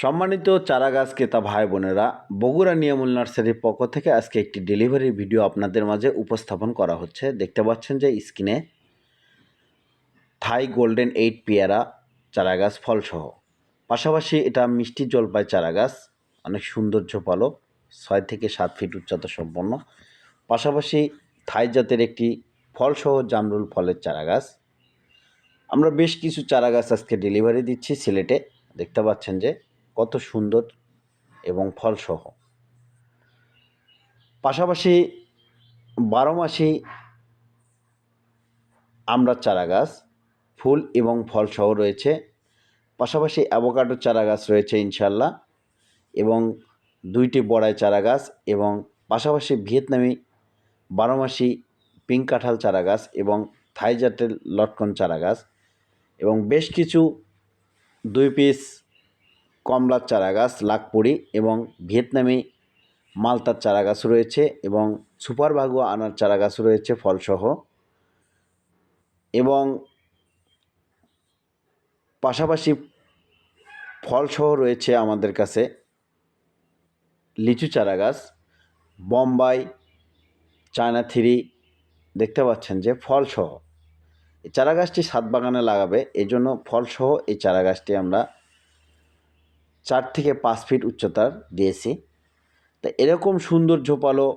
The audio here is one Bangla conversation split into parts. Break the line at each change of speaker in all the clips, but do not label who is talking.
সম্মানিত চারাগাছ ক্রেতা ভাই বোনেরা, বগুড়া নিয়ামুল নার্সারির পক্ষ থেকে আজকে একটি ডেলিভারি ভিডিও আপনাদের মাঝে উপস্থাপন করা হচ্ছে। দেখতে পাচ্ছেন যে স্ক্রিনে থাই গোল্ডেন 8 পেয়ারা চারাগাছ ফলসহ, পাশাপাশি এটা মিষ্টি জলপাই চারাগাছ, অনেক সুন্দর ঝোপালো, 6 থেকে 7 ফিট উচ্চতা সম্পন্ন। পাশাপাশি থাই জাতের একটি ফলসহ জামরুল ফলের চারাগাছ। আমরা বেশ কিছু চারাগাছ আজকে ডেলিভারি দিচ্ছি সিলেটে। দেখতে পাচ্ছেন যে কত সুন্দর এবং ফলসহ। পাশাপাশি 12 মাসেই আমড়ার চারাগাছ ফুল এবং ফলসহ রয়েছে। পাশাপাশি অ্যাভোকাডোর চারাগাছ রয়েছে ইনশাল্লাহ, এবং 2টি বড়াই চারাগাছ, এবং পাশাপাশি ভিয়েতনামি 12 মাসি পিঙ্ক কাঁঠাল চারাগাছ এবং থাই জাতের লটকন চারাগাছ, এবং বেশ কিছু 2 পিস কমলার চারাগাছ লাখপুরি এবং ভিয়েতনামি মালতার চারাগাছ রয়েছে, এবং সুপার ভাগুয়া আনার চারাগাছ রয়েছে ফলসহ, এবং পাশাপাশি ফলসহ রয়েছে আমাদের কাছে লিচু চারাগাছ, বোম্বাই চায়না থ্রি। দেখতে পাচ্ছেন যে ফলসহ এই চারাগাছটি ছাদ বাগানে লাগাবে, এই জন্য ফলসহ এই চারাগাছটি আমরা 4 থেকে 5 ফিট উচ্চতার দিয়েছি। তা এরকম সুন্দর ঝোপালো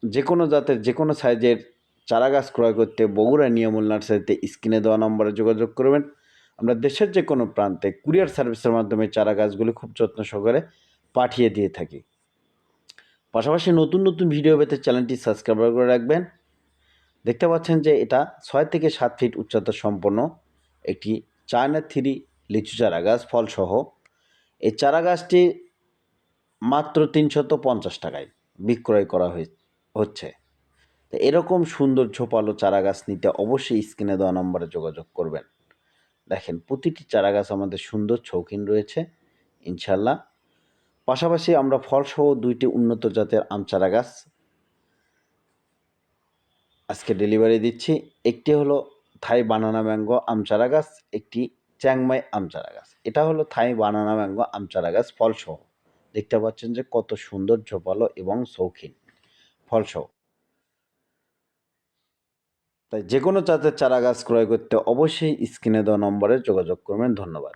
যে কোনো জাতের যে কোনো সাইজের চারাগাছ ক্রয় করতে বগুড়া নিয়ামুল নার্সারিতে স্ক্রিনে দেওয়া নম্বরে যোগাযোগ করবেন। আমরা দেশের যে কোনো প্রান্তে কুরিয়ার সার্ভিসের মাধ্যমে চারাগাছগুলি খুব যত্ন সহকারে পাঠিয়ে দিয়ে থাকি। পাশাপাশি নতুন নতুন ভিডিও পেতে চ্যানেলটি সাবস্ক্রাইব করে রাখবেন। দেখতে পাচ্ছেন যে এটা 6 থেকে 7 ফিট উচ্চতা সম্পন্ন একটি চায়না থ্রি লিচু চারাগাছ ফলসহ। এই চারাগাছটি মাত্র 350 টাকায় বিক্রয় করা হচ্ছে। তো এরকম সুন্দর ঝোপালো চারাগাছ নিতে অবশ্যই স্ক্রিনে দেওয়া নম্বরে যোগাযোগ করবেন। দেখেন প্রতিটি চারাগাছ আমাদের সুন্দর শৌখিন রয়েছে ইনশাল্লাহ। পাশাপাশি আমরা ফলসহ 2টি উন্নত জাতের আম চারাগাছ আজকে ডেলিভারি দিচ্ছি। একটি হলো থাই বানানা ম্যাঙ্গো আম চারাগাছ, একটি চ্যাংমাই আম চারাগাছ। এটা হলো থাই বানানা ম্যাঙ্গো আম চারাগাছ ফলসহ। দেখতে পাচ্ছেন যে কত সুন্দর ঝোপালো এবং শৌখিন ফলসহ। তাই যে কোনো জাতের চারাগাছ ক্রয় করতে অবশ্যই স্ক্রিনে দেওয়া নম্বরে যোগাযোগ করবেন। ধন্যবাদ।